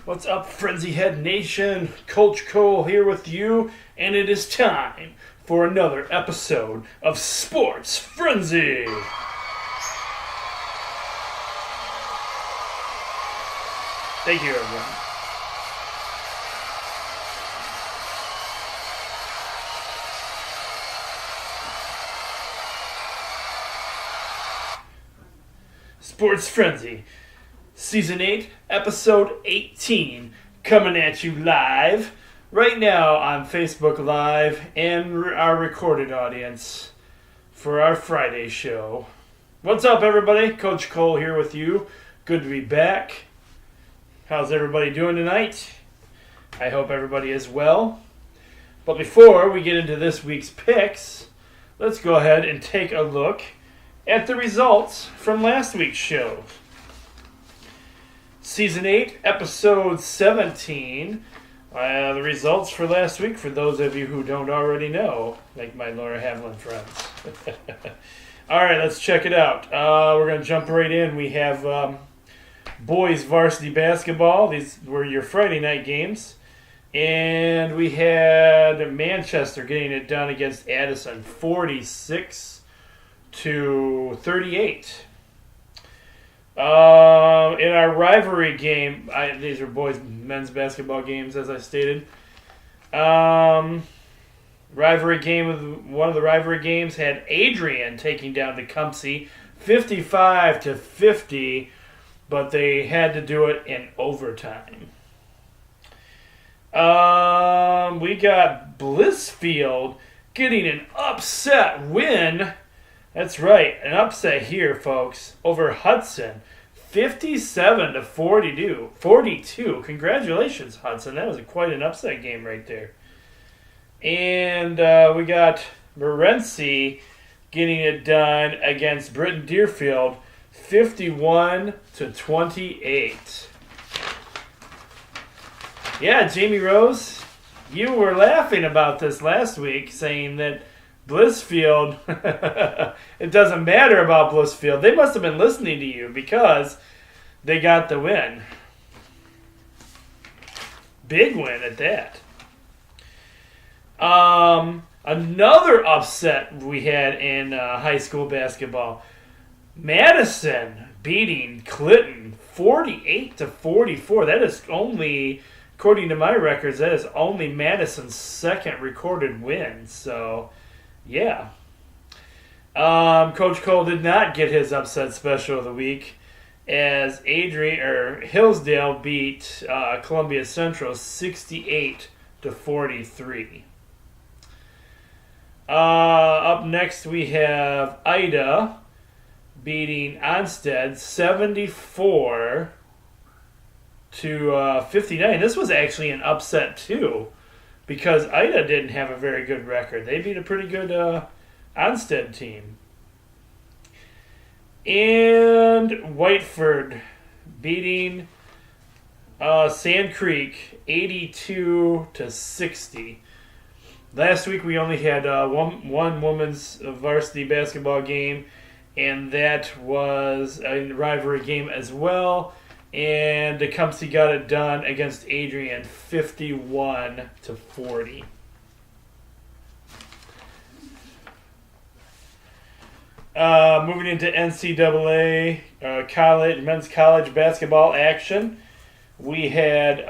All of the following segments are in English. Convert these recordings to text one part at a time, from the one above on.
What's up, Frenzy Head Nation? Coach Cole here with you, and it is time for another episode of Sports Frenzy. Thank you, everyone. Sports Frenzy, Season 8, Episode 18, coming at you live right now on Facebook Live and our recorded audience for our Friday show. What's up, everybody? Coach Cole here with you. Good to be back. How's everybody doing tonight? I hope everybody is well. But before we get into this week's picks, let's go ahead and take a look at the results from last week's show. Season 8, Episode 17. The results for last week, for those of you who don't already know, like my Laura Havlin friends. All right, let's check it out. We're going to jump right in. We have boys varsity basketball. These were your Friday night games. And we had Manchester getting it done against Addison, 46-38. In our rivalry game, these are boys' men's basketball games, as I stated. One of the rivalry games had Adrian taking down Tecumseh 55-50, but they had to do it in overtime. We got Blissfield getting an upset win. That's right, an upset here, folks, over Hudson, 57-42. Congratulations, Hudson. That was quite an upset game right there. And we got Morenci getting it done against Britton Deerfield, 51-28. Yeah, Jamie Rose, you were laughing about this last week, saying that Blissfield, it doesn't matter about Blissfield. They must have been listening to you because they got the win. Big win at that. Another upset we had in high school basketball. Madison beating Clinton 48-44. That is only, according to my records, that is only Madison's second recorded win. So, yeah. Coach Cole did not get his upset special of the week as Hillsdale beat Columbia Central 68-43. Up next we have Ida beating Onsted 74-59. This was actually an upset too, because Ida didn't have a very good record. They beat a pretty good Onsted team. And Whiteford beating Sand Creek 82-60. Last week we only had one women's varsity basketball game, and that was a rivalry game as well. And Tecumseh got it done against Adrian 51-40. Moving into NCAA men's college basketball action, we had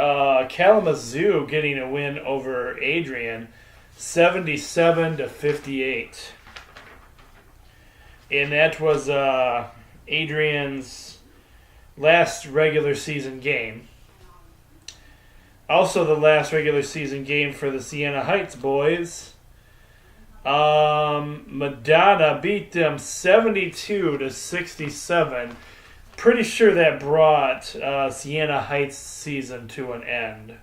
Kalamazoo getting a win over Adrian 77-58. And that was Adrian's last regular season game. Also the last regular season game for the Siena Heights boys. Madonna beat them 72-67. Pretty sure that brought Siena Heights' season to an end.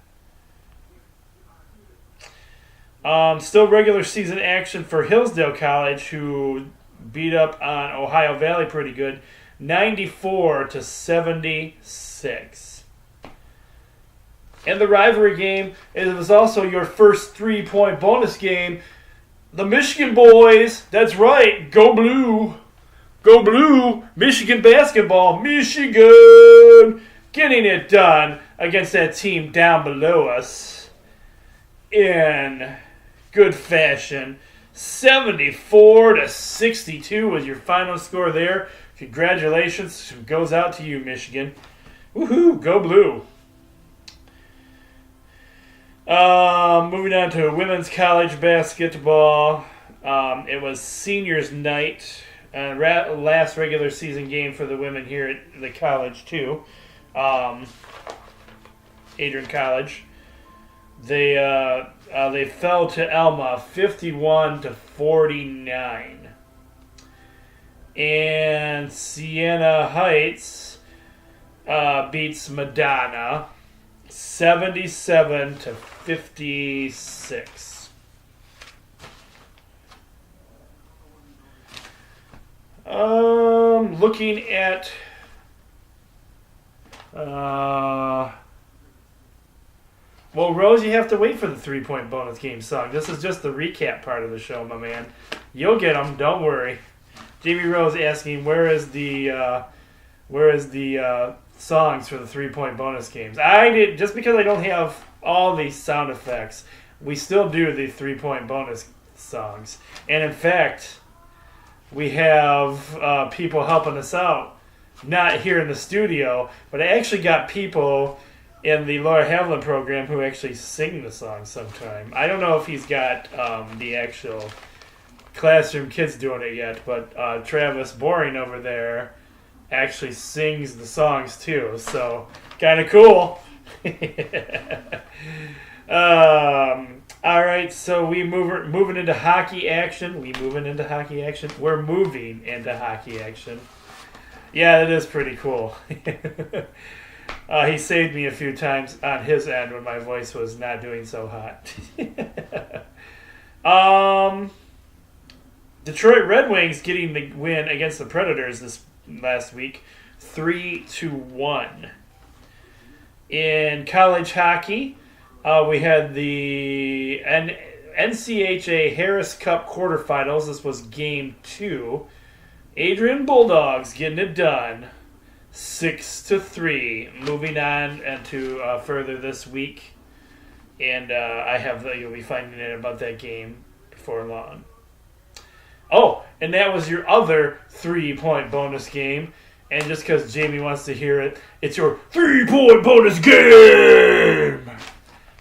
Still regular season action for Hillsdale College, who beat up on Ohio Valley pretty good, 94-76. And the rivalry game, it was also your first 3-point bonus game. The Michigan boys, that's right, go blue. Go blue, Michigan basketball, Michigan getting it done against that team down below us in good fashion. 74-62 was your final score there. Congratulations goes out to you, Michigan. Woohoo! Go blue. Moving on to women's college basketball. It was seniors night. Last regular season game for the women here at the college too. Adrian College. They fell to Elma 51-49. And Siena Heights beats Madonna 77-56. Looking at well, Rose, you have to wait for the 3-point bonus game song. This is just the recap part of the show, my man. You'll get them, don't worry. Jamie Rose asking, where is the songs for the 3-point bonus games? Just because I don't have all these sound effects, we still do the 3-point bonus songs. And in fact, we have people helping us out. Not here in the studio, but I actually got people in the Laura Havlin program who actually sing the song sometime. I don't know if he's got the actual classroom kids doing it yet, but Travis Boring over there actually sings the songs too, so kind of cool. All right, so we're moving into hockey action. We're moving into hockey action. Yeah, that is pretty cool. He saved me a few times on his end when my voice was not doing so hot. Detroit Red Wings getting the win against the Predators this last week, 3-1. In college hockey, we had the NCHA Harris Cup quarterfinals. This was game 2. Adrian Bulldogs getting it done, 6-3. Moving on to further this week, and you'll be finding out about that game before long. Oh, and that was your other 3-point bonus game. And just because Jamie wants to hear it, it's your 3-point bonus game!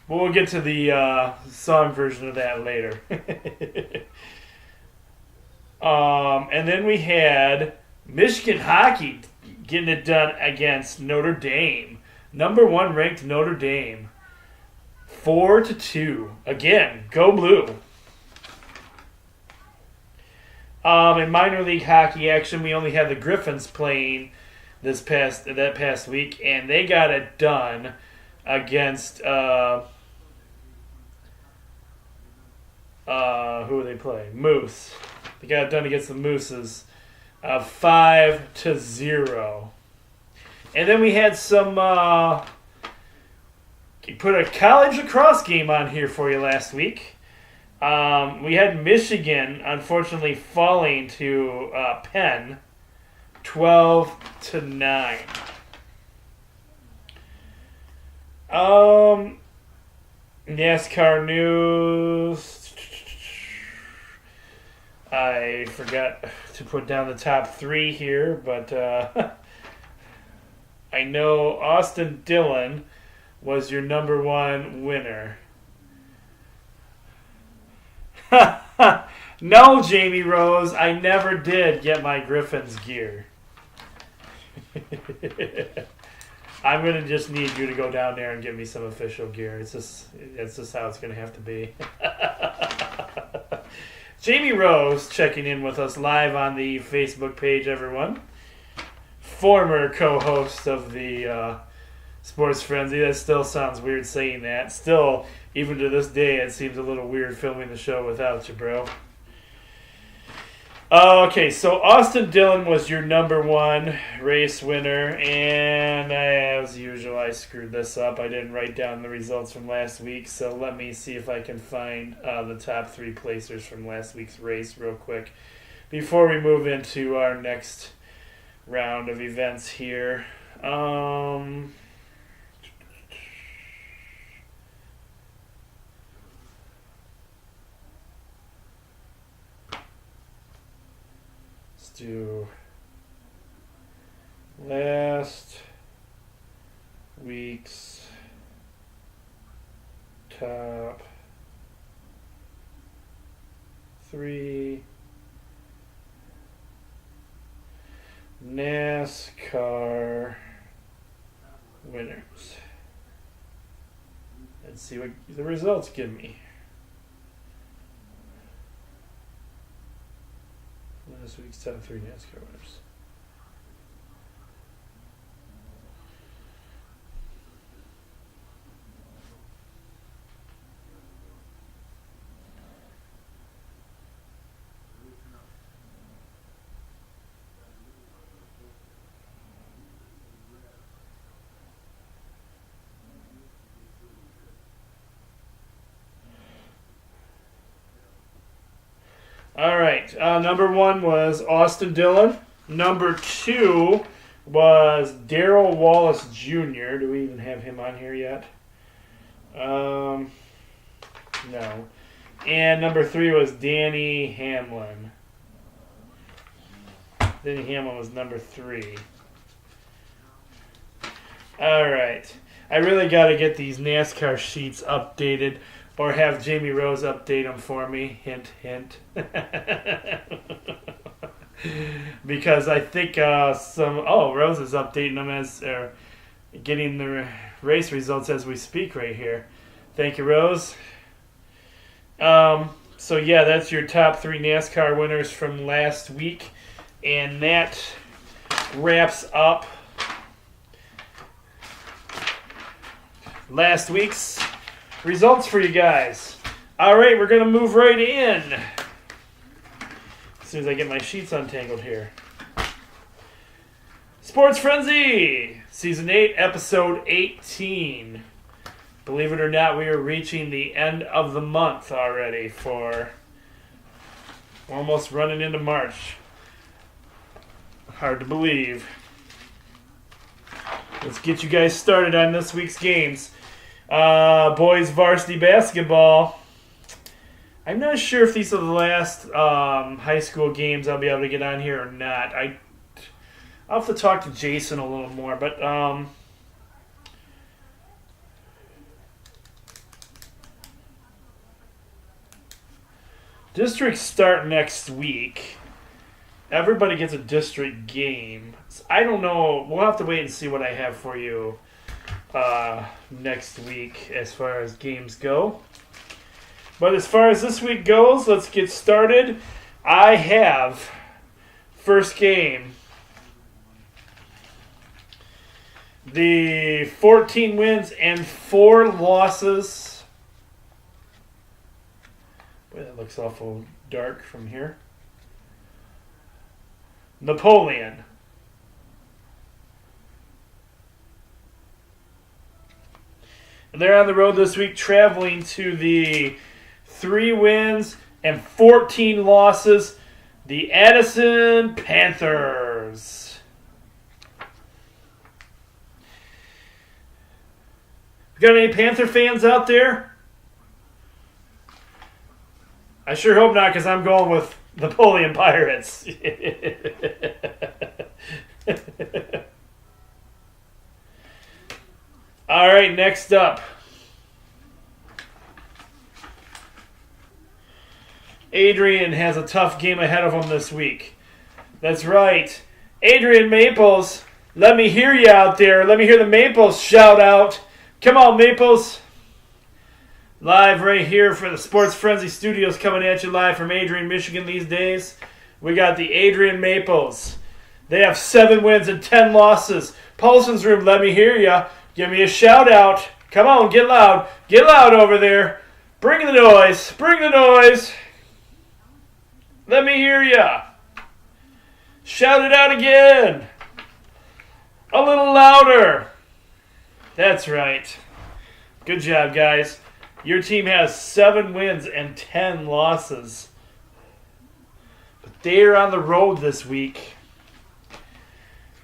But we'll get to the song version of that later. And then we had Michigan hockey getting it done against Notre Dame. Number 1 ranked Notre Dame. 4-2. Again, go blue. In minor league hockey action, we only had the Griffins playing that past week, and they got it done against who are they playing? Moose. They got it done against the Mooses, 5-0. And then we had some put a college lacrosse game on here for you last week. We had Michigan, unfortunately, falling to Penn, 12-9. NASCAR news. I forgot to put down the top 3 here, but I know Austin Dillon was your number 1 winner. No, Jamie Rose, I never did get my Griffins gear. I'm going to just need you to go down there and give me some official gear. It's just how it's going to have to be. Jamie Rose checking in with us live on the Facebook page, everyone. Former co-host of the Sports Frenzy. That still sounds weird saying that. Still, even to this day, it seems a little weird filming the show without you, bro. Okay, so Austin Dillon was your number 1 race winner, and as usual, I screwed this up. I didn't write down the results from last week, so let me see if I can find the top 3 placers from last week's race real quick before we move into our next round of events here. Um, let's do last week's top 3 NASCAR winners. Let's see what the results give me. Last week's top 3 NASCAR winners. All right. Number 1 was Austin Dillon. Number 2 was Darrell Wallace Jr. Do we even have him on here yet? No. And number 3 was Danny Hamlin. Danny Hamlin was number 3. All right. I really got to get these NASCAR sheets updated. Or have Jamie Rose update them for me. Hint, hint. Because I think Rose is updating them as getting the race results as we speak right here. Thank you, Rose. So yeah, that's your top 3 NASCAR winners from last week, and that wraps up last week's results for you guys. All right, we're going to move right in. As soon as I get my sheets untangled here. Sports Frenzy, Season 8, Episode 18. Believe it or not, we are reaching the end of the month already for almost running into March. Hard to believe. Let's get you guys started on this week's games. Boys varsity basketball. I'm not sure if these are the last high school games I'll be able to get on here or not. I'll have to talk to Jason a little more, but districts start next week. Everybody gets a district game. I don't know. We'll have to wait and see what I have for you next week as far as games go. But as far as this week goes, let's get started. I have first game. The 14 wins and 4 losses. Boy, that looks awful dark from here. Napoleon. And they're on the road this week, traveling to the 3 wins and 14 losses, the Addison Panthers. Got any Panther fans out there? I sure hope not, because I'm going with Napoleon Pirates. All right, next up. Adrian has a tough game ahead of him this week. That's right. Adrian Maples, let me hear you out there. Let me hear the Maples shout out. Come on, Maples. Live right here for the Sports Frenzy Studios, coming at you live from Adrian, Michigan these days. We got the Adrian Maples. They have 7 wins and 10 losses. Paulson's Room, let me hear you. Give me a shout out. Come on, get loud. Get loud over there. Bring the noise. Bring the noise. Let me hear ya. Shout it out again. A little louder. That's right. Good job, guys. Your team has 7 wins and 10 losses. But they're on the road this week.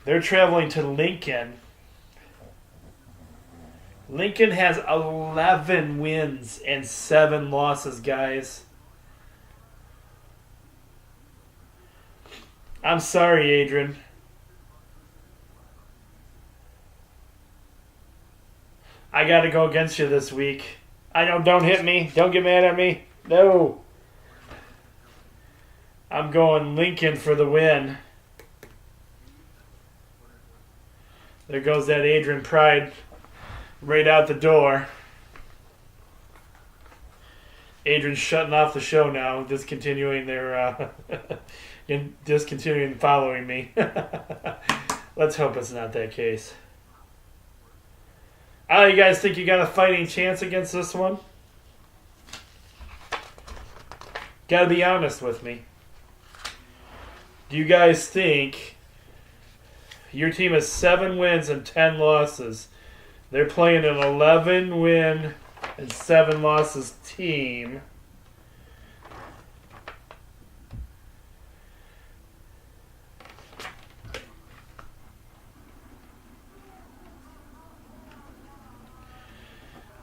They're traveling to Lincoln Lincoln has 11 wins and 7 losses, guys. I'm sorry, Adrian. I got to go against you this week. I know, don't hit me. Don't get mad at me. No. I'm going Lincoln for the win. There goes that Adrian pride right out the door. Adrian's shutting off the show now, discontinuing discontinuing following me. Let's hope it's not that case. You guys think you got a fighting chance against this one? Gotta be honest with me. Do you guys think your team has 7 wins and 10 losses? They're playing an 11 win and 7 losses team.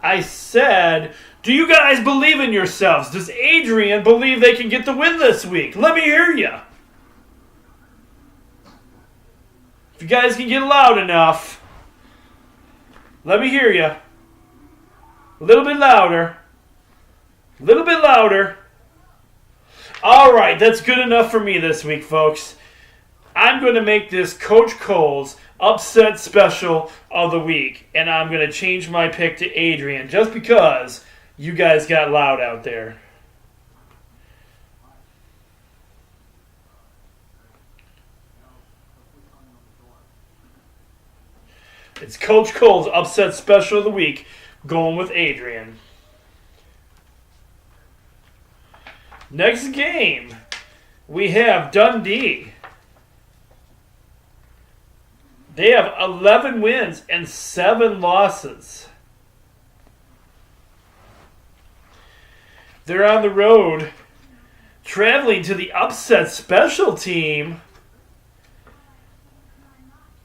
I said, do you guys believe in yourselves? Does Adrian believe they can get the win this week? Let me hear you. If you guys can get loud enough, let me hear you. A little bit louder. A little bit louder. All right, that's good enough for me this week, folks. I'm going to make this Coach Cole's upset special of the week, and I'm going to change my pick to Adrian just because you guys got loud out there. It's Coach Cole's upset special of the week, going with Adrian. Next game, we have Dundee. They have 11 wins and 7 losses. They're on the road, traveling to the upset special team,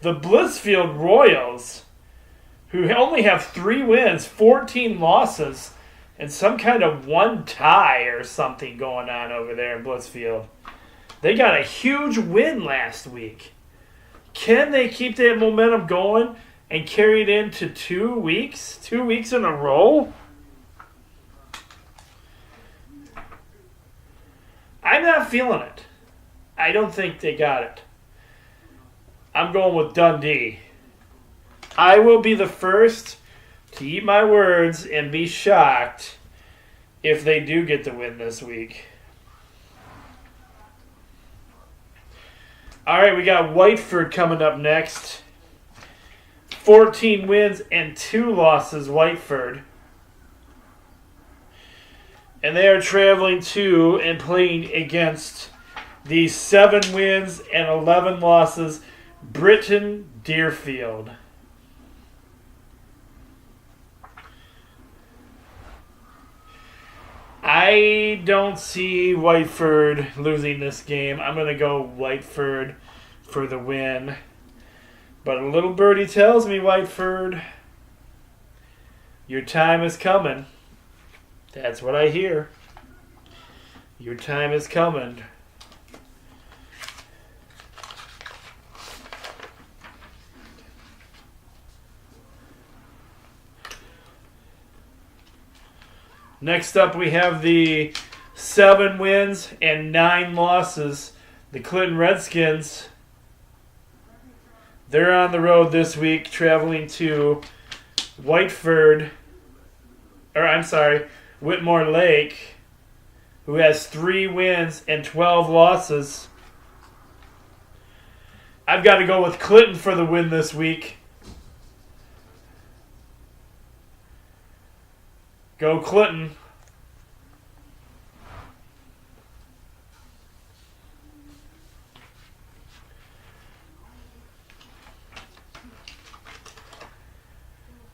the Blissfield Royals, who only have 3 wins, 14 losses, and some kind of 1 tie or something going on over there in Blissfield. They got a huge win last week. Can they keep that momentum going and carry it into 2 weeks? 2 weeks in a row? I'm not feeling it. I don't think they got it. I'm going with Dundee. I will be the first to eat my words and be shocked if they do get the win this week. All right, we got Whiteford coming up next. 14 wins and 2 losses, Whiteford. And they are traveling to and playing against the 7 wins and 11 losses, Britton Deerfield. I don't see Whiteford losing this game. I'm going to go Whiteford for the win. But a little birdie tells me, Whiteford, your time is coming. That's what I hear. Your time is coming. Next up, we have the 7 wins and 9 losses, the Clinton Redskins. They're on the road this week, traveling to Whitmore Lake, who has 3 wins and 12 losses. I've got to go with Clinton for the win this week. Go Clinton.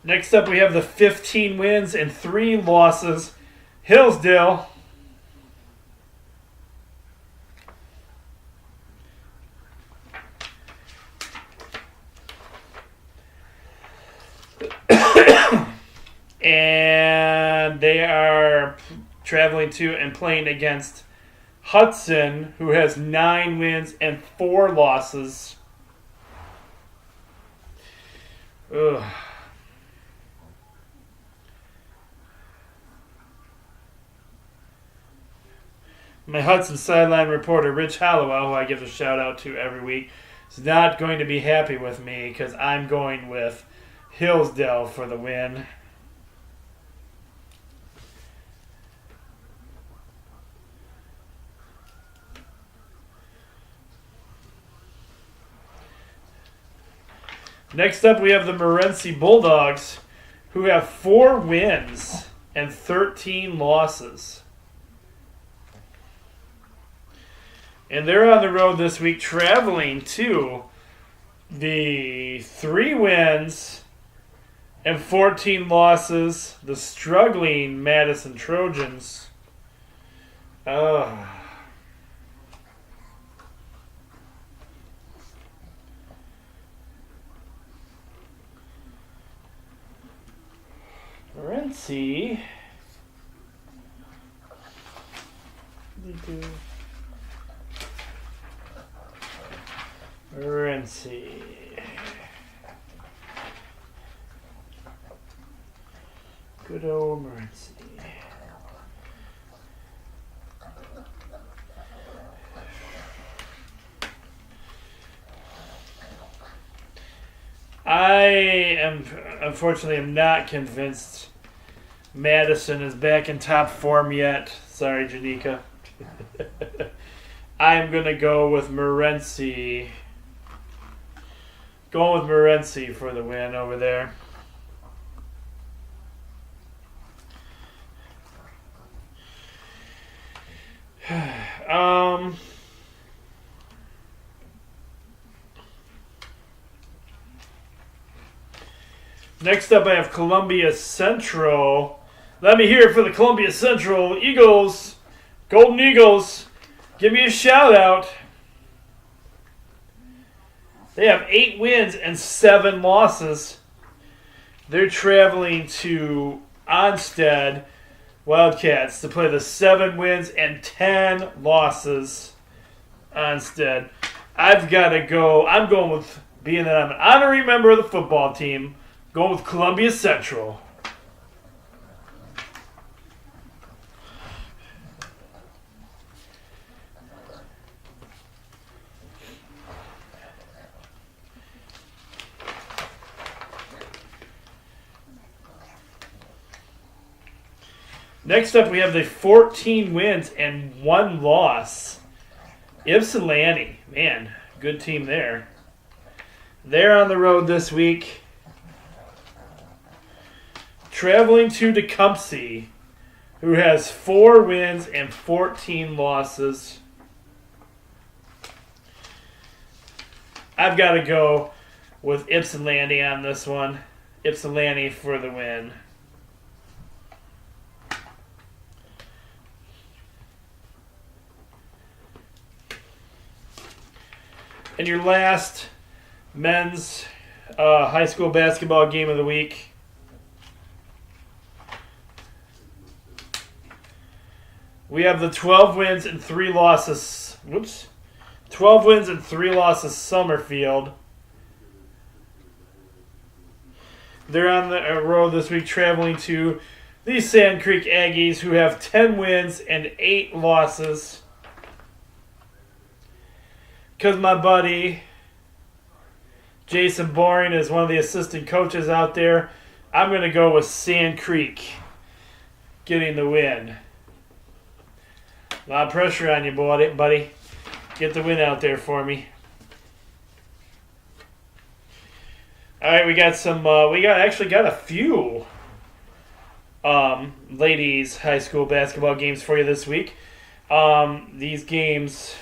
Next up, we have the 15 wins and 3 losses, Hillsdale. They are traveling to and playing against Hudson, who has 9 wins and 4 losses. Ugh. My Hudson sideline reporter, Rich Hollowell, who I give a shout out to every week, is not going to be happy with me because I'm going with Hillsdale for the win. Next up, we have the Morenci Bulldogs, who have 4 wins and 13 losses. And they're on the road this week traveling to the 3 wins and 14 losses, the struggling Madison Trojans. Morenci. Morenci. Good old Morenci. Unfortunately, am not convinced Madison is back in top form yet. Sorry, Janika. I'm going to go with Morenci. Going with Morenci for the win over there. Next up, I have Columbia Central. Let me hear it for the Columbia Central Eagles. Golden Eagles. Give me a shout out. They have 8 wins and 7 losses. They're traveling to Onstead Wildcats to play the 7 wins and 10 losses Onstead. I've got to go. I'm going with, being that I'm an honorary member of the football team, going with Columbia Central. Next up, we have the 14 wins and 1 loss. Ypsilanti. Man, good team there. They're on the road this week. Traveling to Tecumseh, who has 4 wins and 14 losses. I've got to go with Ypsilanti on this one. Ypsilanti for the win. And your last men's high school basketball game of the week. We have the 12 wins and 3 losses. 12 wins and 3 losses Summerfield. They're on the road this week traveling to the Sand Creek Aggies, who have 10 wins and 8 losses. Because my buddy Jason Boring is one of the assistant coaches out there, I'm going to go with Sand Creek getting the win. A lot of pressure on you, buddy. Get the win out there for me. All right, we got some. We actually got a few ladies high school basketball games for you this week. These games.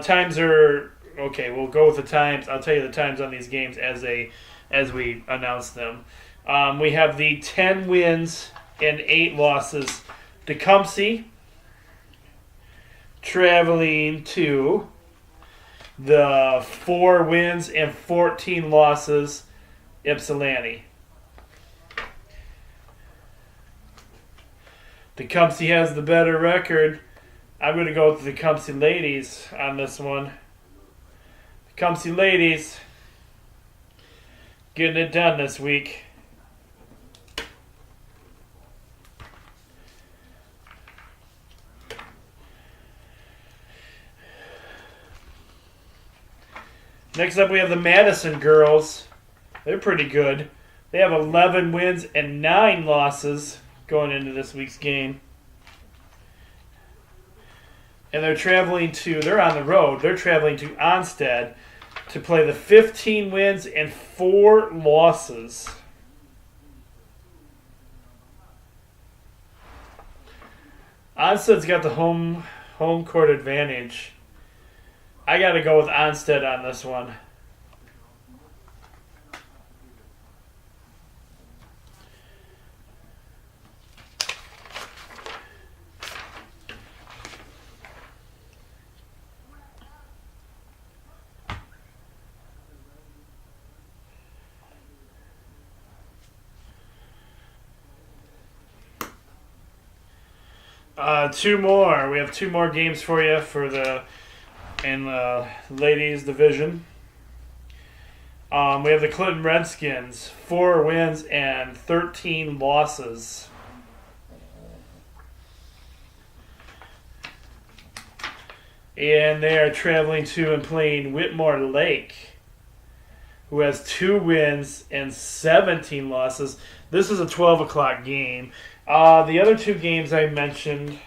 Times are okay. We'll go with the times. I'll tell you the times on these games as we announce them. We have the 10 wins and 8 losses. Tecumseh traveling to the 4 wins and 14 losses Ypsilanti. Tecumseh has the better record. I'm going to go with the Tecumseh ladies on this one. Tecumseh ladies getting it done this week. Next up, we have the Madison girls. They're pretty good. They have 11 wins and 9 losses going into this week's game. And they're on the road. They're traveling to Onstead to play the 15 wins and 4 losses. Onstead's got the home court advantage. I got to go with Onstead on this one. Two more. We have 2 more games for you in the ladies division. We have the Clinton Redskins, 4 wins and 13 losses. And they are traveling to and playing Whitmore Lake, who has 2 wins and 17 losses. This is a 12 o'clock game. The other 2 games I mentioned,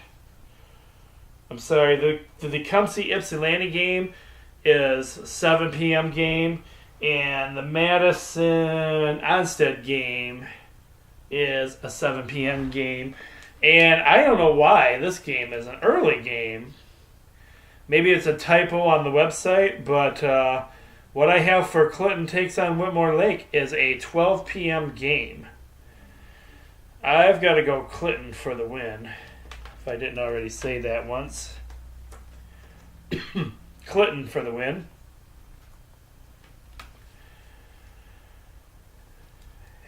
the Tecumseh Ypsilanti game is a 7 p.m. game, and the Madison Onstead game is a 7 p.m. game. And I don't know why this game is an early game. Maybe it's a typo on the website, but what I have for Clinton takes on Whitmore Lake is a 12 p.m. game. I've got to go Clinton for the win, if I didn't already say that once. Clinton for the win.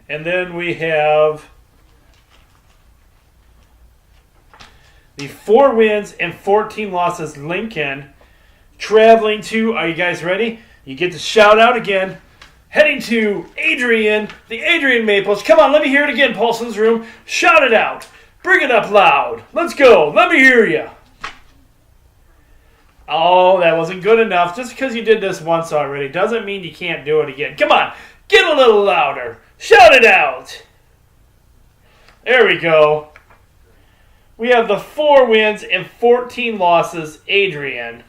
And then we have the 4 wins and 14 losses Lincoln traveling to, are you guys ready? You get to shout out again. Heading to Adrian, the Adrian Maples. Come on, let me hear it again, Paulson's Room. Shout it out. Bring it up loud. Let's go. Let me hear you. Oh, that wasn't good enough. Just because you did this once already doesn't mean you can't do it again. Come on, get a little louder. Shout it out. There we go. We have the 4 wins and 14 losses, Adrian.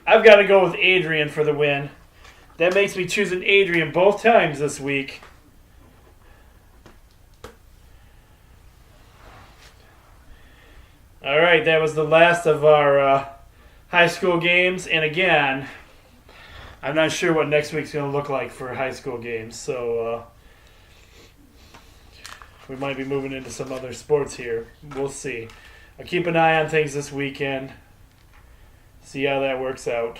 I've got to go with Adrian for the win. That makes me choosing Adrian both times this week. All right, that was the last of our high school games. And again, I'm not sure what next week's going to look like for high school games. So we might be moving into some other sports here. We'll see. I'll keep an eye on things this weekend. See how that works out.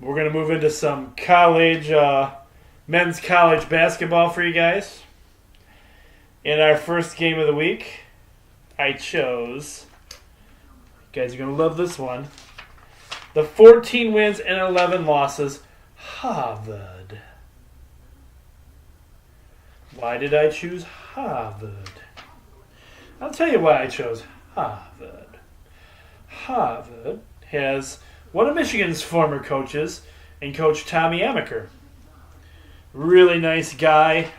We're going to move into some men's college basketball for you guys. In our first game of the week, I chose, you guys are going to love this one, the 14 wins and 11 losses, Harvard. Why did I choose Harvard? I'll tell you why I chose Harvard. Harvard has one of Michigan's former coaches, and Coach Tommy Amaker. Really nice guy.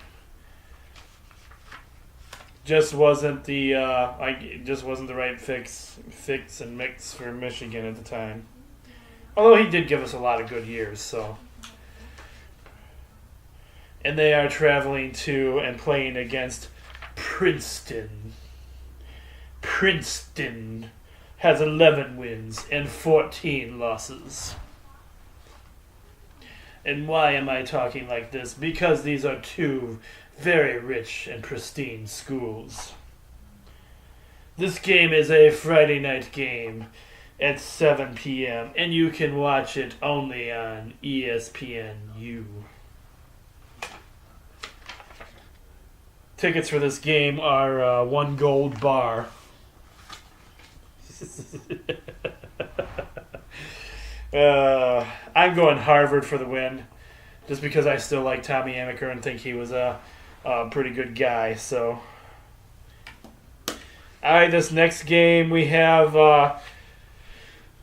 Just wasn't the right fix and mix for Michigan at the time. Although he did give us a lot of good years, so. And they are traveling to and playing against Princeton. Princeton has 11 wins and 14 losses. And why am I talking like this? Because these are 2 very rich and pristine schools. This game is a Friday night game, at 7 p.m. And you can watch it only on ESPNU. Tickets for this game are one gold bar. I'm going Harvard for the win, just because I still like Tommy Amaker and think he was a pretty good guy. So, all right, this next game we have,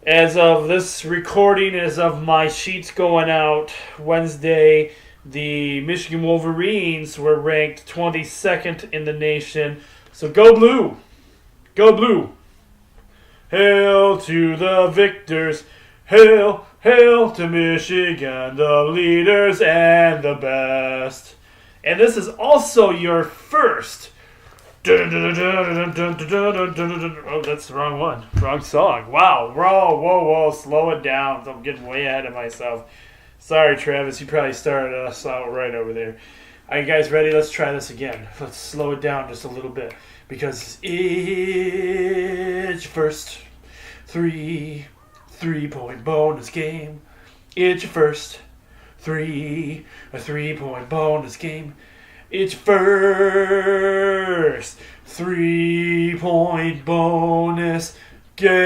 as of this recording, as of my sheets going out Wednesday, the Michigan Wolverines were ranked 22nd in the nation. So go blue! Go blue! Hail to the victors! Hail, hail to Michigan, the leaders and the best. And this is also your first. Oh, that's the wrong one. Wrong song. Wow. Whoa. Slow it down. I'm getting way ahead of myself. Sorry, Travis. You probably started us out right over there. Are you guys ready? Let's try this again. Let's slow it down just a little bit. Because it's your first three-point bonus game. It's your first three-point bonus game. It's your first 3-point bonus game.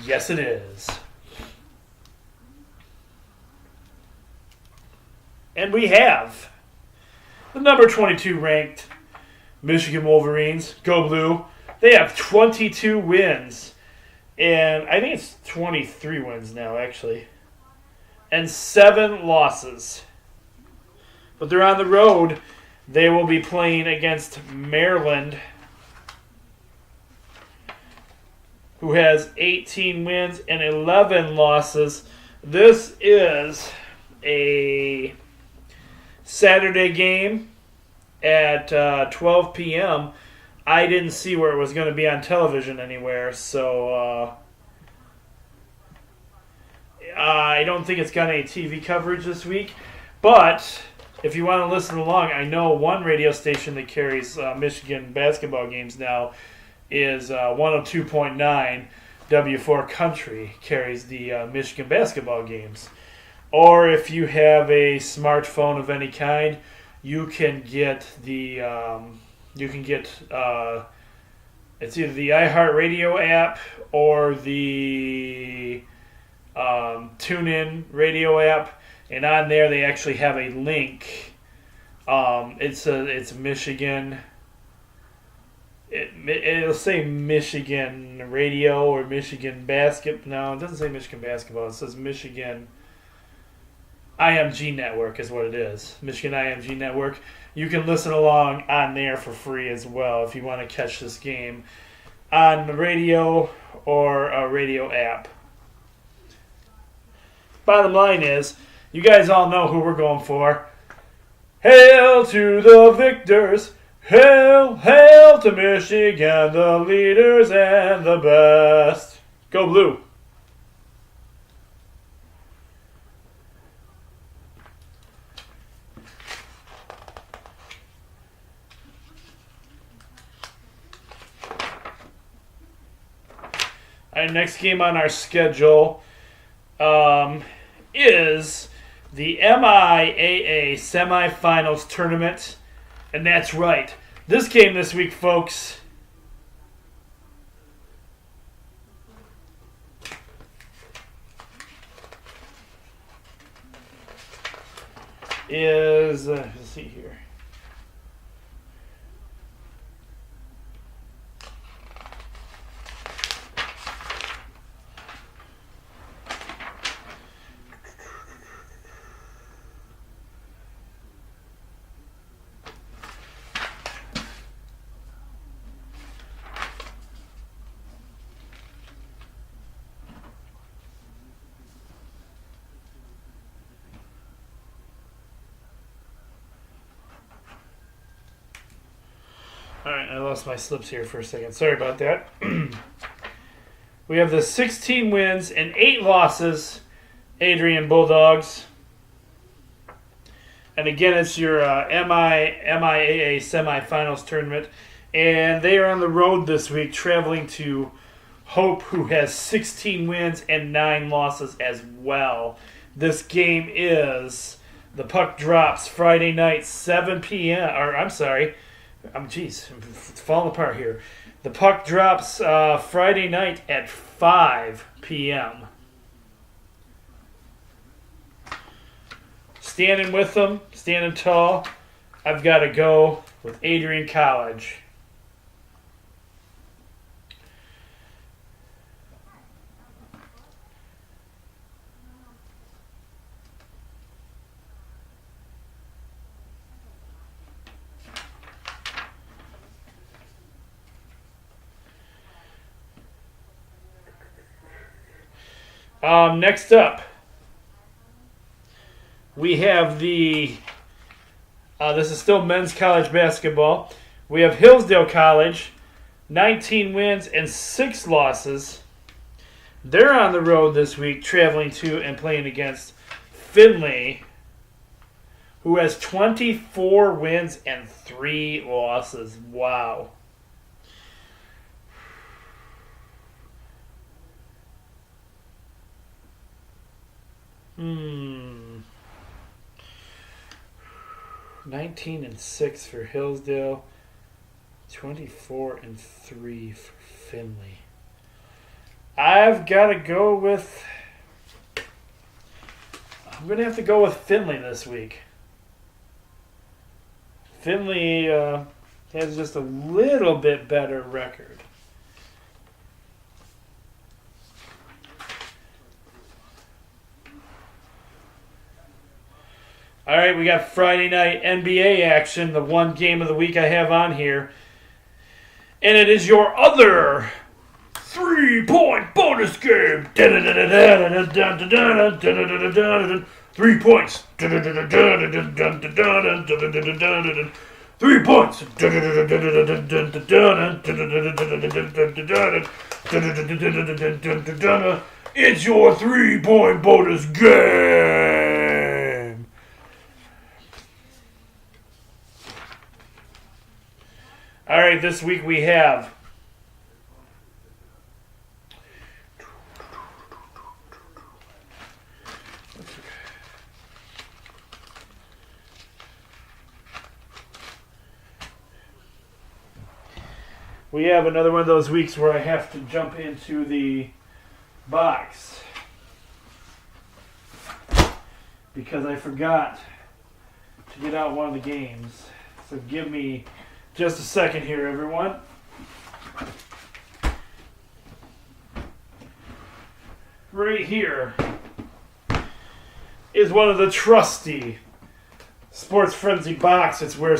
Yes, it is. And we have the number 22 ranked Michigan Wolverines. Go Blue. They have 22 wins. And I think it's 23 wins now, actually. And 7 losses. But they're on the road. They will be playing against Maryland, who has 18 wins and 11 losses. This is a Saturday game at 12 p.m. I didn't see where it was going to be on television anywhere, so I don't think it's got any TV coverage this week. But if you want to listen along, I know one radio station that carries Michigan basketball games now is 102.9 W4 Country carries the Michigan basketball games. Or if you have a smartphone of any kind, you can get the it's either the iHeartRadio app or the TuneIn radio app, and on there they actually have a link. It's Michigan. It'll say Michigan Radio or Michigan Basket. No, it doesn't say Michigan Basketball. It says Michigan IMG Network is what it is. Michigan IMG Network. You can listen along on there for free as well if you want to catch this game on the radio or a radio app. Bottom line is, you guys all know who we're going for. Hail to the victors! Hail, hail to Michigan, the leaders and the best. Go Blue! Our next game on our schedule is the MIAA semifinals tournament. And that's right. This game this week, folks, is, let's see here. Alright, I lost my slips here for a second. Sorry about that. We have the 16 wins and 8 losses Adrian Bulldogs And again, it's your MIAA semifinals tournament. And they are on the road this week, traveling to Hope, who has 16 wins and 9 losses as well. This game is, the puck drops Friday night, 7 p.m. Or, I'm sorry. I'm falling apart here. The puck drops Friday night at 5 p.m. Standing with them, standing tall, I've got to go with Adrian College. Next up, we have this is still men's college basketball. We have Hillsdale College, 19 wins and 6 losses. They're on the road this week, traveling to and playing against Findlay, who has 24 wins and 3 losses. Wow. Hmm. 19 and 6 for Hillsdale. 24 and 3 for Findlay. I've got to go with... I'm going to have to go with Findlay this week. Findlay has just a little bit better record. All right, we got Friday night NBA action, the one game of the week I have on here. And it is your other 3-point bonus game. 3 points. 3 points. It's your 3-point bonus game. All right, this week we have another one of those weeks where I have to jump into the box because I forgot to get out one of the games. So give me just a second here, everyone. Right here is one of the trusty Sports Frenzy boxes where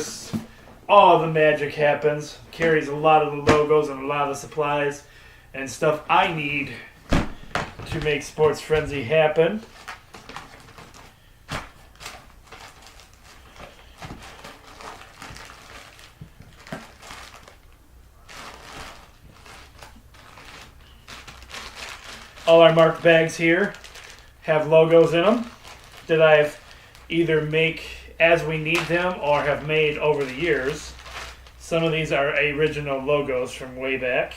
all the magic happens. Carries a lot of the logos and a lot of the supplies and stuff I need to make Sports Frenzy happen. All our marked bags here have logos in them that I've either make as we need them or have made over the years. Some of these are original logos from way back.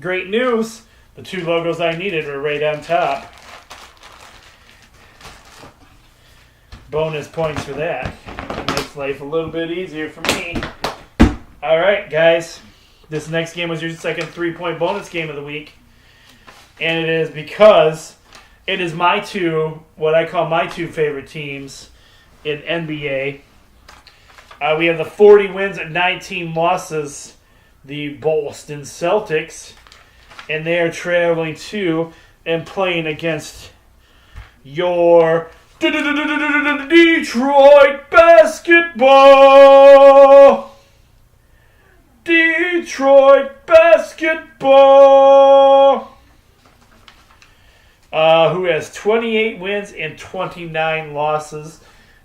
Great news! The 2 logos I needed were right on top. Bonus points for that. It makes life a little bit easier for me. Alright, guys. This next game was your second 3-point bonus game of the week. And it is because it is what I call my 2 favorite teams in NBA. We have the 40 wins and 19 losses, the Boston Celtics. And they are traveling to and playing against your Detroit Basketball. Detroit Basketball, who has 28 wins and 29 losses.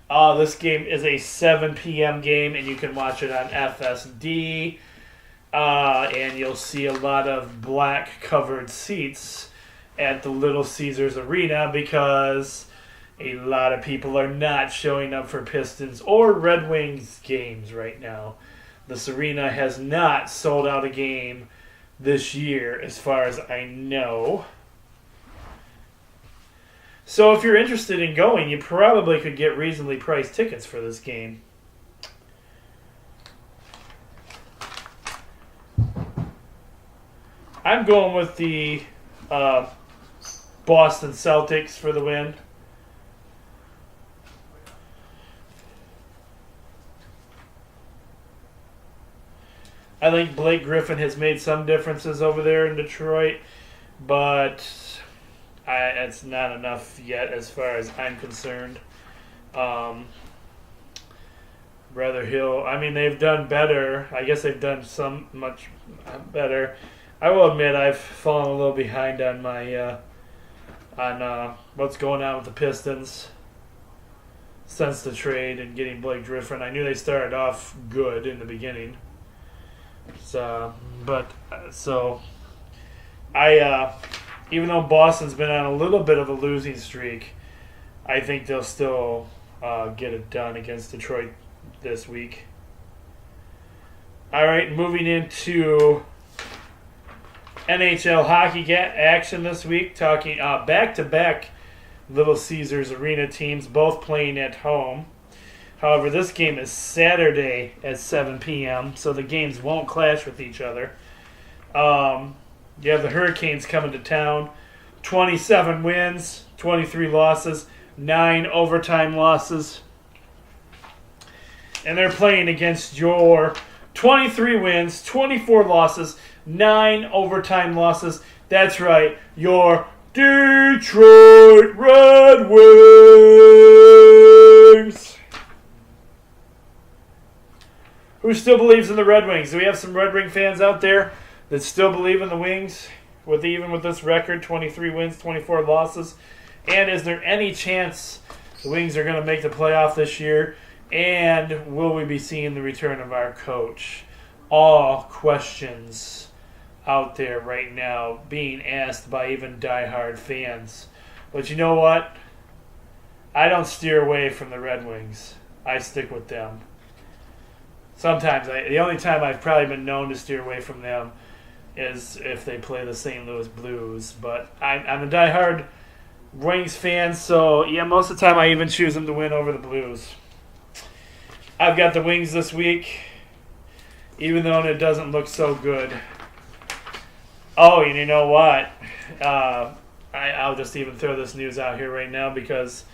This game is a 7 p.m. game, and you can watch it on FSD. And you'll see a lot of black-covered seats at the Little Caesars Arena because a lot of people are not showing up for Pistons or Red Wings games right now. This arena has not sold out a game this year, as far as I know. So if you're interested in going, you probably could get reasonably priced tickets for this game. I'm going with the Boston Celtics for the win. I think Blake Griffin has made some differences over there in Detroit, but it's not enough yet as far as I'm concerned. Brother Hill, I mean, they've done better. I guess they've done much better. I will admit I've fallen a little behind on my on what's going on with the Pistons since the trade and getting Blake Griffin. I knew they started off good in the beginning. So even though Boston's been on a little bit of a losing streak, I think they'll still get it done against Detroit this week. All right, moving into NHL hockey action this week, talking back-to-back Little Caesars Arena teams, both playing at home. However, this game is Saturday at 7 p.m., so the games won't clash with each other. You have the Hurricanes coming to town. 27 wins, 23 losses, 9 overtime losses. And they're playing against your 23 wins, 24 losses, 9 overtime losses. That's right, your Detroit Red Wings. Who still believes in the Red Wings? Do we have some Red Wing fans out there that still believe in the Wings, even with this record, 23 wins, 24 losses? And is there any chance the Wings are going to make the playoff this year? And will we be seeing the return of our coach? All questions out there right now being asked by even diehard fans. But you know what? I don't steer away from the Red Wings. I stick with them. Sometimes, the only time I've probably been known to steer away from them is if they play the St. Louis Blues. But I'm a diehard Wings fan, so yeah, most of the time I even choose them to win over the Blues. I've got the Wings this week, even though it doesn't look so good. Oh, and you know what? I'll just even throw this news out here right now because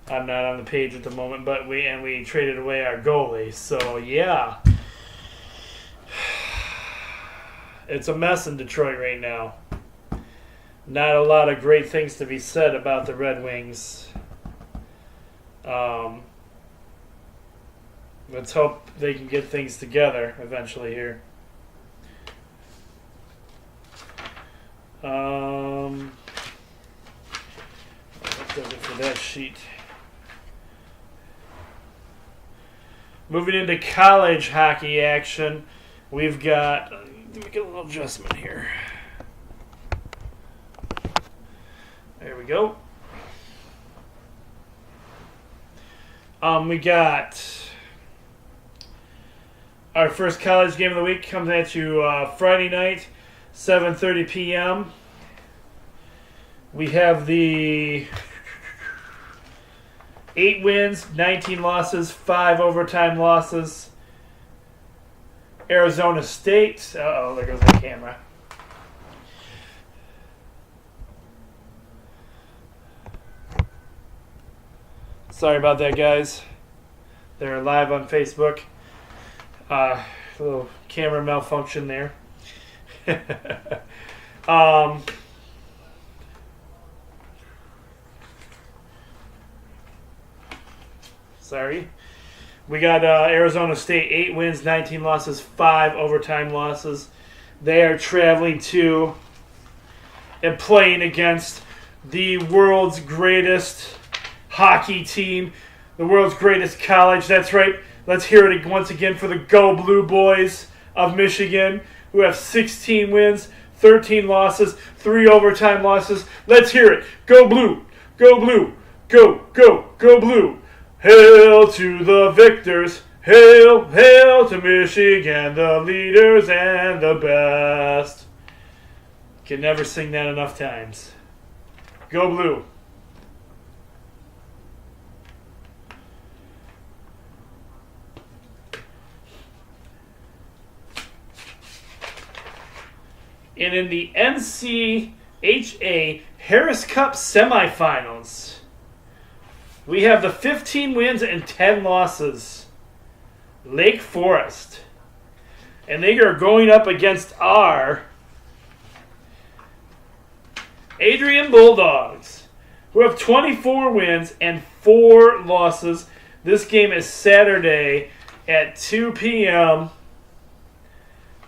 I'm not on the page at the moment, but we traded away our goalie. So, yeah. It's a mess in Detroit right now. Not a lot of great things to be said about the Red Wings. Let's hope they can get things together eventually here. What does it for that sheet? Moving into college hockey action, we've got... Let me get a little adjustment here. There we go. We got our first college game of the week comes at you Friday night, 7:30 p.m. We have the 8 wins, 19 losses, 5 overtime losses. Arizona State. Uh-oh, there goes the camera. Sorry about that, guys. They're live on Facebook. A little camera malfunction there. Sorry. We got Arizona State, 8 wins, 19 losses, 5 overtime losses. They are traveling to and playing against the world's greatest hockey team, the world's greatest college. That's right. Let's hear it once again for the Go Blue Boys of Michigan, who have 16 wins, 13 losses, 3 overtime losses. Let's hear it. Go blue. Go blue. Go, go, go blue. Hail to the victors. Hail, hail to Michigan, the leaders and the best. Can never sing that enough times. Go blue. And in the NCHA Harris Cup semifinals, we have the 15 wins and 10 losses. Lake Forest. And they are going up against our Adrian Bulldogs, who have 24 wins and 4 losses. This game is Saturday at 2 p.m.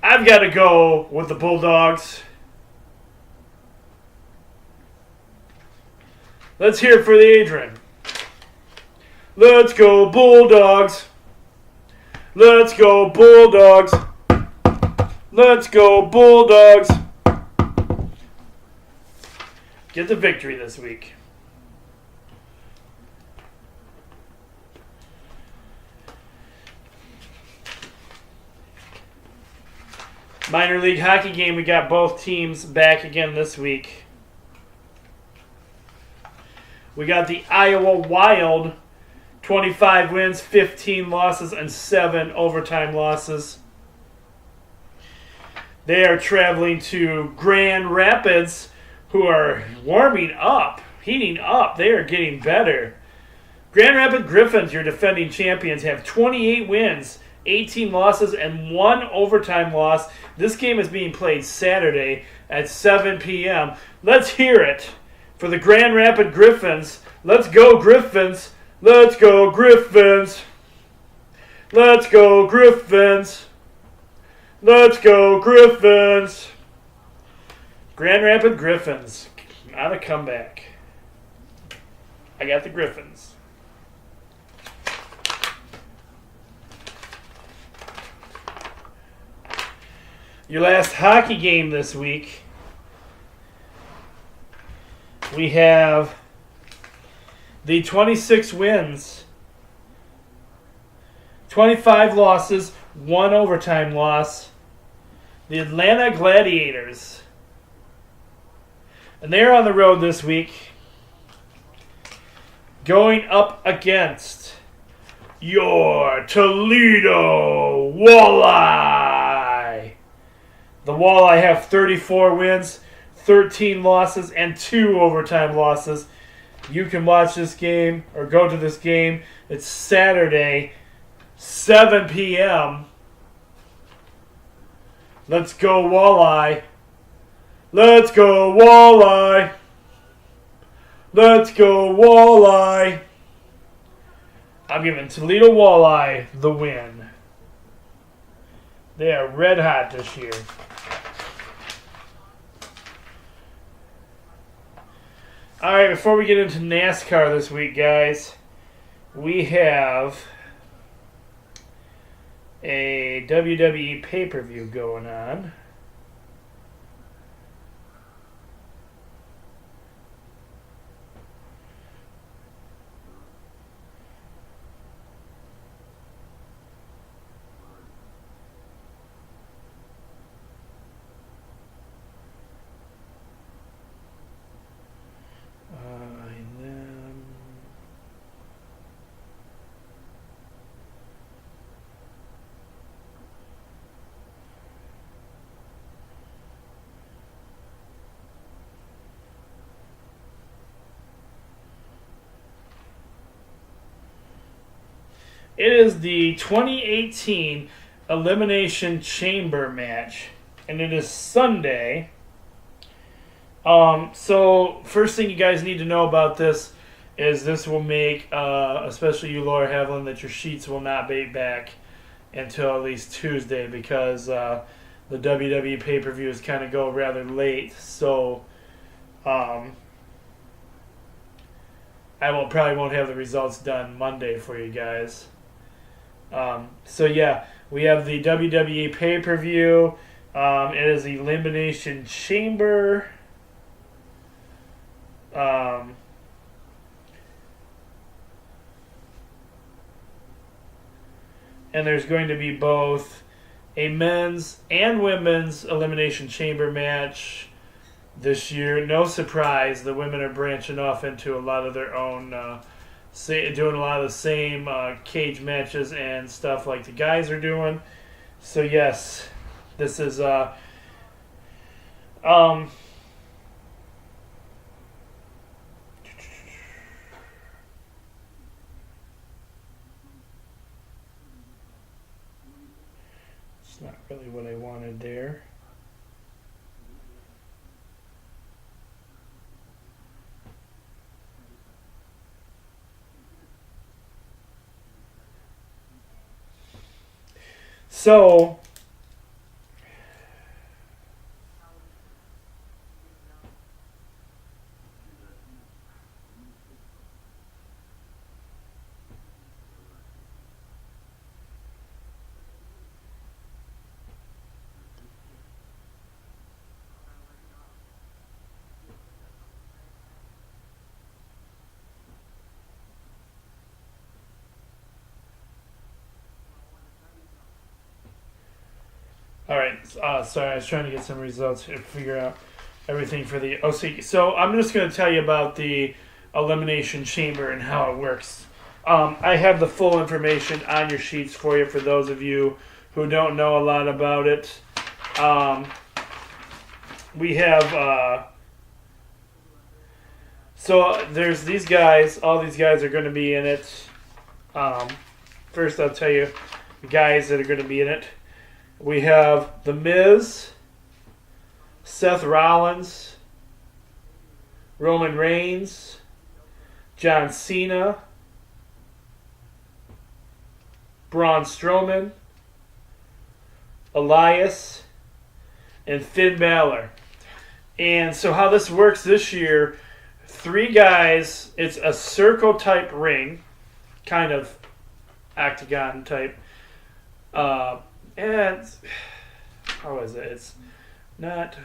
I've got to go with the Bulldogs. Let's hear it for the Adrian. Let's go Bulldogs. Let's go Bulldogs. Let's go Bulldogs. Get the victory this week. Minor league hockey game, we got both teams back again this week. We got the Iowa Wild, 25 wins, 15 losses, and 7 overtime losses. They are traveling to Grand Rapids, who are warming up, heating up. They are getting better. Grand Rapids Griffins, your defending champions, have 28 wins, 18 losses, and 1 overtime loss. This game is being played Saturday at 7 p.m. Let's hear it for the Grand Rapids Griffins. Let's go Griffins. Let's go Griffins. Let's go Griffins. Let's go Griffins. Grand Rapids Griffins on a comeback. I got the Griffins. Your last hockey game this week, we have the 26 wins, 25 losses, 1 overtime loss, the Atlanta Gladiators. And they're on the road this week, going up against your Toledo Walleye. The Walleye have 34 wins, 13 losses, and 2 overtime losses. You can watch this game or go to this game. It's Saturday, 7 p.m. Let's go Walleye. Let's go Walleye. Let's go Walleye. I'm giving Toledo Walleye the win. They are red hot this year. All right, before we get into NASCAR this week, guys, we have a WWE pay-per-view going on. It is the 2018 Elimination Chamber match, and it is Sunday. So first thing you guys need to know about this is this will make, especially you Laura Havlin, that your sheets will not be back until at least Tuesday because the WWE pay-per-view is kind of go rather late. So I probably won't have the results done Monday for you guys. So yeah, we have the WWE pay-per-view. It is Elimination Chamber. Um, and there's going to be both a men's and women's Elimination Chamber match this year. No surprise, the women are branching off into a lot of their own, doing a lot of the same cage matches and stuff like the guys are doing. So yes, this is it's not really what I wanted there. So, all right. Sorry, I was trying to get some results to figure out everything for the OC. So I'm just going to tell you about the Elimination Chamber and how it works. I have the full information on your sheets for you for those of you who don't know a lot about it. We have so there's these guys. All these guys are going to be in it. First, I'll tell you the guys that are going to be in it. We have The Miz, Seth Rollins, Roman Reigns, John Cena, Braun Strowman, Elias, and Finn Balor. And so how this works this year, 3 guys, it's a circle type ring, kind of octagon type. And how is it? It's not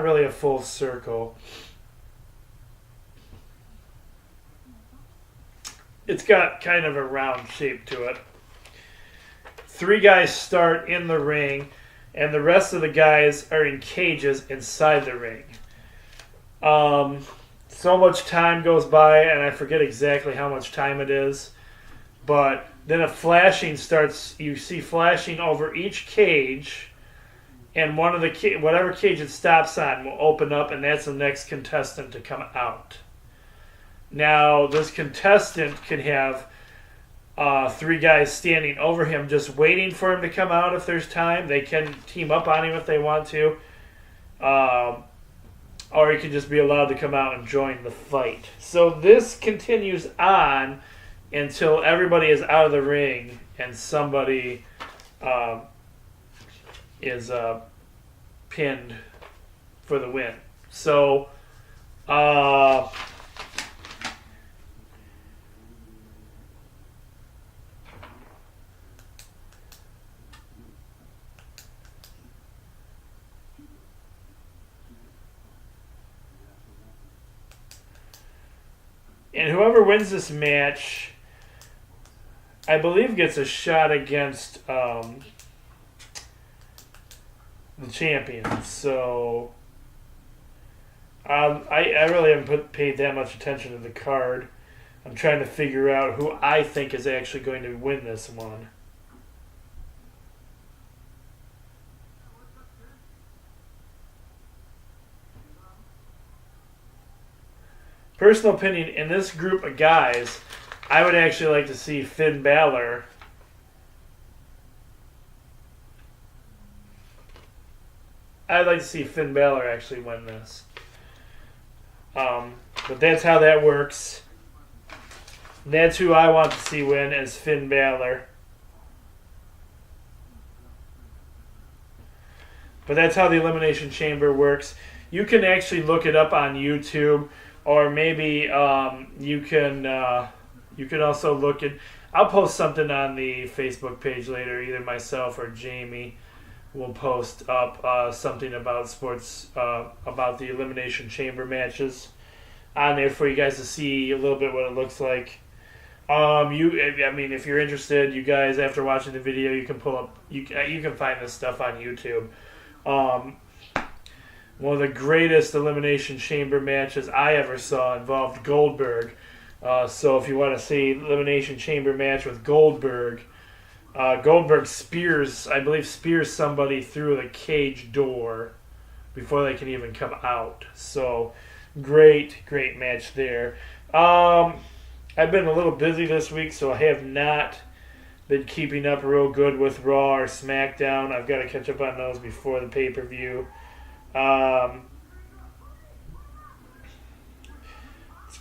really a full circle. It's got kind of a round shape to it. 3 guys start in the ring, and the rest of the guys are in cages inside the ring. So much time goes by, and I forget exactly how much time it is, but then a flashing starts. You see flashing over each cage, and one of the whatever cage it stops on will open up, and that's the next contestant to come out. Now, this contestant can have 3 guys standing over him, just waiting for him to come out if there's time. They can team up on him if they want to, or he can just be allowed to come out and join the fight. So this continues on until everybody is out of the ring and somebody is pinned for the win. So, and whoever wins this match, I believe, gets a shot against the champion. So I really haven't paid that much attention to the card. I'm trying to figure out who I think is actually going to win this one. Personal opinion, in this group of guys, I would actually like to see Finn Balor I'd like to see Finn Balor actually win this. But that's how that works. That's who I want to see win, as Finn Balor. But that's how the Elimination Chamber works. You can actually look it up on YouTube, or maybe you can also look at. I'll post something on the Facebook page later, either myself or Jamie. we'll post up something about sports, about the Elimination Chamber matches on there for you guys to see a little bit what it looks like. If you're interested, you guys, after watching the video, you can pull up, you can find this stuff on YouTube. One of the greatest Elimination Chamber matches I ever saw involved Goldberg. So if you want to see Elimination Chamber match with Goldberg, Goldberg spears somebody through the cage door before they can even come out. So great match there. I've been a little busy this week, so I have not been keeping up real good with Raw or SmackDown. I've got to catch up on those before the pay-per-view. Let's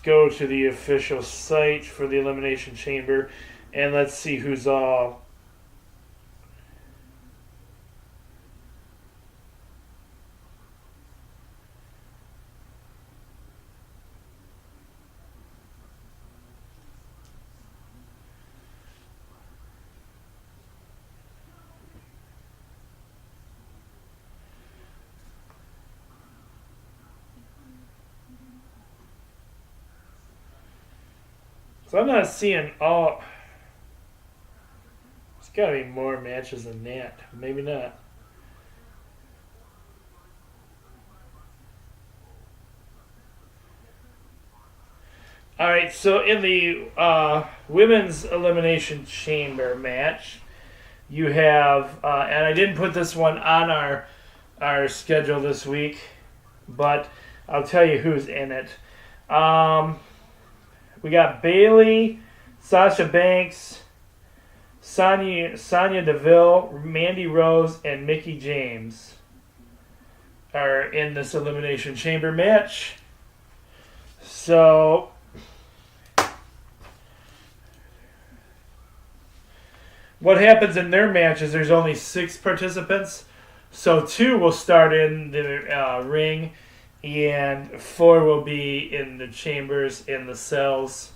go to the official site for the Elimination Chamber, and let's see who's all. So I'm not seeing all. There's got to be more matches than that. Maybe not. All right, so in the women's Elimination Chamber match, you have, and I didn't put this one on our schedule this week, but I'll tell you who's in it. We got Bayley, Sasha Banks, Sonya Deville, Mandy Rose, and Mickie James are in this Elimination Chamber match. So what happens in their match is there's only 6 participants. So 2 will start in the ring, and 4 will be in the chambers, in the cells.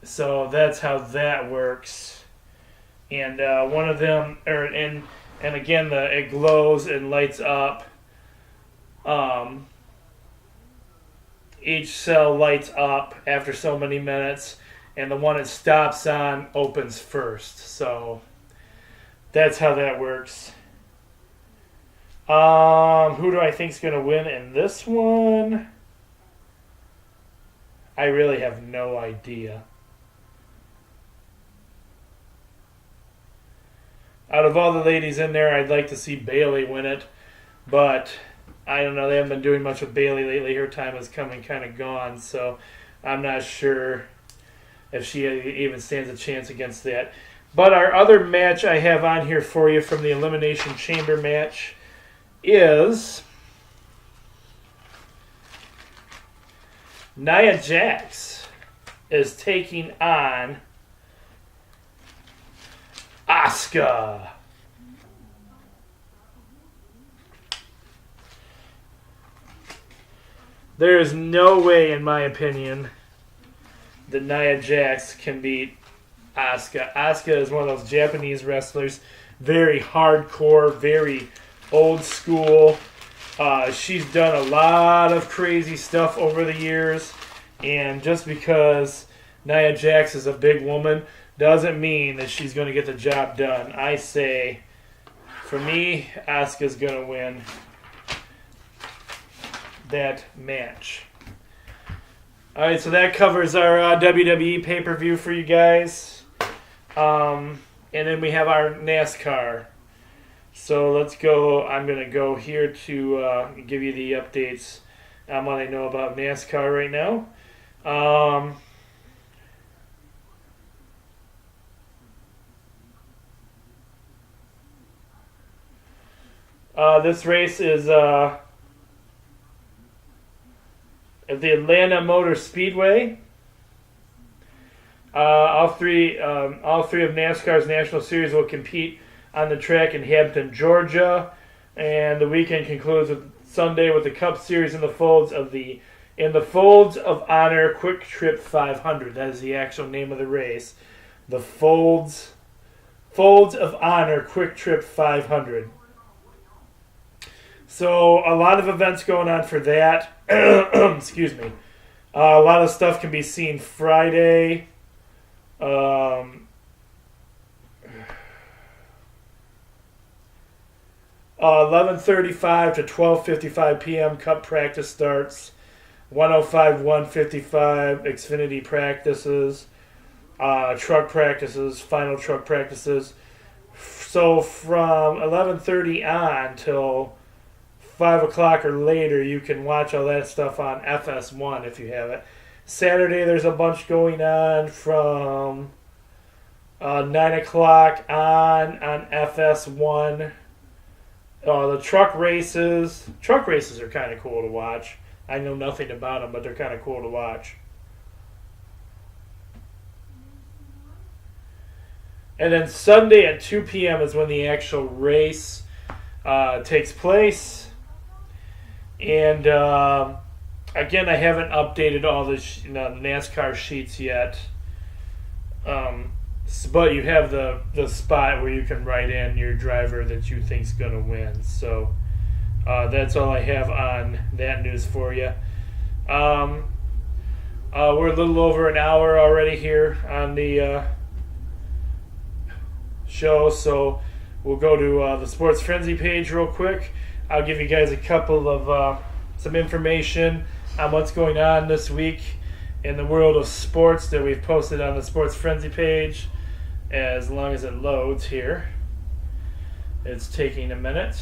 So that's how that works. And one of them, and again, it glows and lights up. Each cell lights up after so many minutes, and the one it stops on opens first. So that's how that works. Who do I think is going to win in this one? I really have no idea. Out of all the ladies in there, I'd like to see Bayley win it, but I don't know. They haven't been doing much with Bayley lately. Her time is coming kind of gone, so I'm not sure if she even stands a chance against that. But our other match I have on here for you from the Elimination Chamber match is Nia Jax is taking on Asuka. There is no way, in my opinion, that Nia Jax can beat Asuka. Asuka is one of those Japanese wrestlers, very hardcore, very old school. She's done a lot of crazy stuff over the years, and just because Nia Jax is a big woman doesn't mean that she's going to get the job done. I say, for me, Asuka's going to win that match. Alright, so that covers our WWE pay-per-view for you guys. And then we have our NASCAR. So let's go. I'm going to go here to give you the updates on what I know about NASCAR right now. This race is at the Atlanta Motor Speedway. All three of NASCAR's National Series will compete on the track in Hampton, Georgia, and the weekend concludes with Sunday with the Cup Series in the Folds of Honor Quick Trip 500. That is the actual name of the race. The Folds of Honor Quick Trip 500. So a lot of events going on for that. Excuse me. A lot of stuff can be seen Friday. 11:35 to 12:55 p.m. Cup practice starts. 105, 155 Xfinity practices. Truck practices, final truck practices. So from 11:30 on till 5 o'clock or later, you can watch all that stuff on FS1 if you have it. Saturday, there's a bunch going on from 9 o'clock on FS1. The truck races. Truck races are kind of cool to watch. I know nothing about them, but they're kind of cool to watch. And then Sunday at 2 p.m. is when the actual race takes place. And again, I haven't updated all the NASCAR sheets yet. But you have the spot where you can write in your driver that you think's going to win. So that's all I have on that news for you. We're a little over an hour already here on the show, so we'll go to the Sports Frenzy page real quick. I'll give you guys a couple of some information on what's going on this week in the world of sports that we've posted on the Sports Frenzy page, as long as it loads here. It's taking a minute.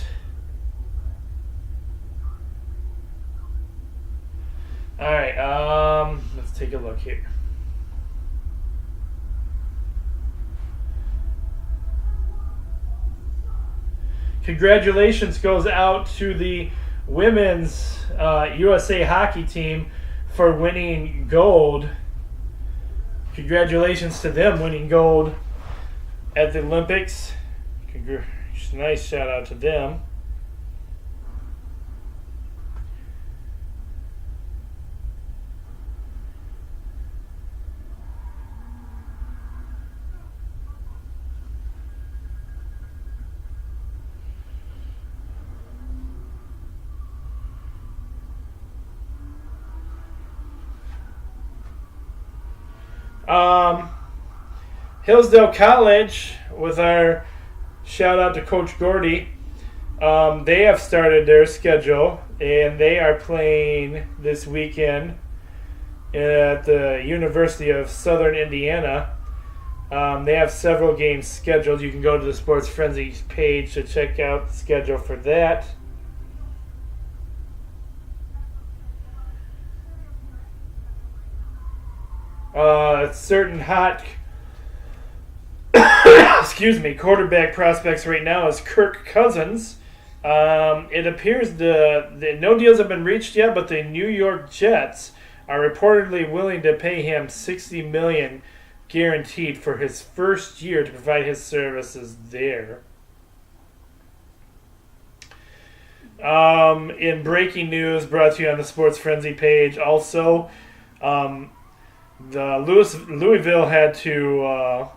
Alright, let's take a look here. Congratulations goes out to the women's USA hockey team for winning gold. Congratulations to them winning gold at the Olympics. Nice shout out to them. Hillsdale College, with our shout out to Coach Gordy, they have started their schedule, and they are playing this weekend at the University of Southern Indiana. They have several games scheduled. You can go to the Sports Frenzy page to check out the schedule for that. Certain hot quarterback prospects right now is Kirk Cousins. It appears the no deals have been reached yet, but the New York Jets are reportedly willing to pay him $60 million guaranteed for his first year to provide his services there. In breaking news brought to you on the Sports Frenzy page, also, Louisville had to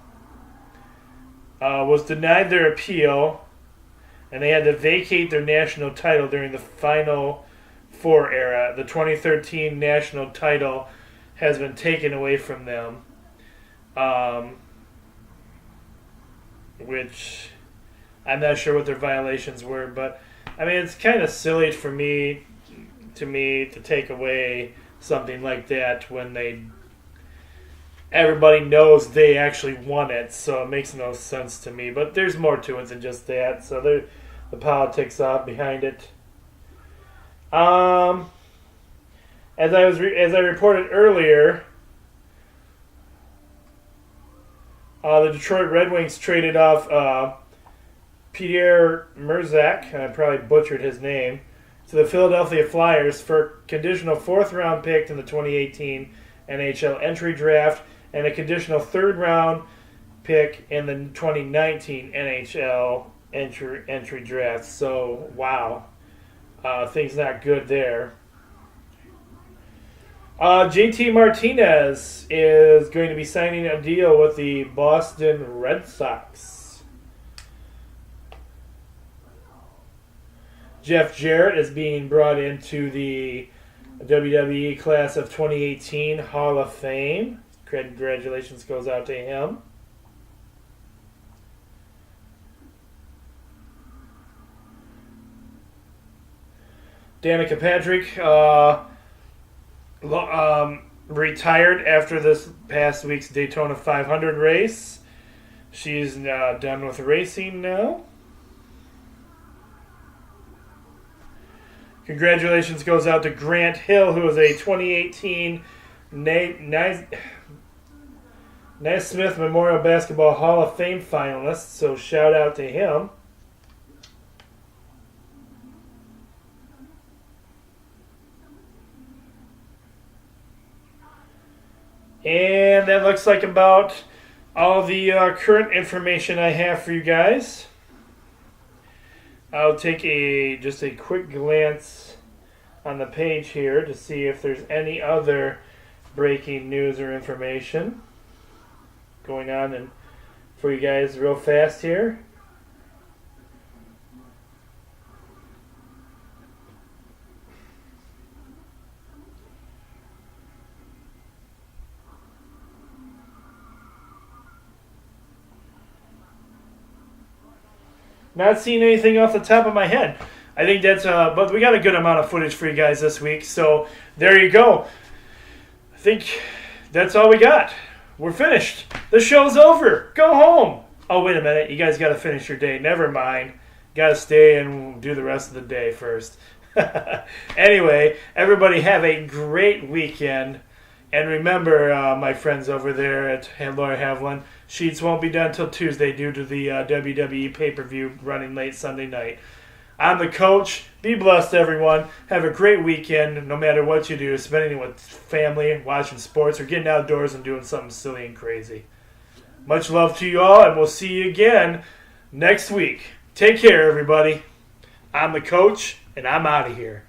was denied their appeal, and they had to vacate their national title during the Final Four era. The 2013 national title has been taken away from them, which I'm not sure what their violations were, but I mean, it's kind of silly to me to take away something like that when everybody knows they actually won it, so it makes no sense to me. But there's more to it than just that. So the politics behind it. As I reported earlier, the Detroit Red Wings traded off Pierre Merzac, and I probably butchered his name, to the Philadelphia Flyers for a conditional 4th-round pick in the 2018 NHL entry draft and a conditional 3rd-round pick in the 2019 NHL entry draft. So, wow. Things not good there. JT Martinez is going to be signing a deal with the Boston Red Sox. Jeff Jarrett is being brought into the WWE Class of 2018 Hall of Fame. Congratulations goes out to him. Danica Patrick retired after this past week's Daytona 500 race. She's done with racing now. Congratulations goes out to Grant Hill, who is a 2018 Naismith Memorial Basketball Hall of Fame finalist, so shout out to him. And that looks like about all the current information I have for you guys. I'll take just a quick glance on the page here to see if there's any other breaking news or information going on and for you guys real fast here. Not seeing anything off the top of my head. I think that's, but we got a good amount of footage for you guys this week. So there you go. I think that's all we got. We're finished. The show's over. Go home. Oh, wait a minute. You guys got to finish your day. Never mind. Got to stay and do the rest of the day first. Anyway, everybody have a great weekend. And remember, my friends over there at Laura Haviland, sheets won't be done till Tuesday due to the WWE pay-per-view running late Sunday night. I'm the coach. Be blessed, everyone. Have a great weekend, no matter what you do, spending it with family, watching sports, or getting outdoors and doing something silly and crazy. Much love to you all, and we'll see you again next week. Take care, everybody. I'm the coach, and I'm out of here.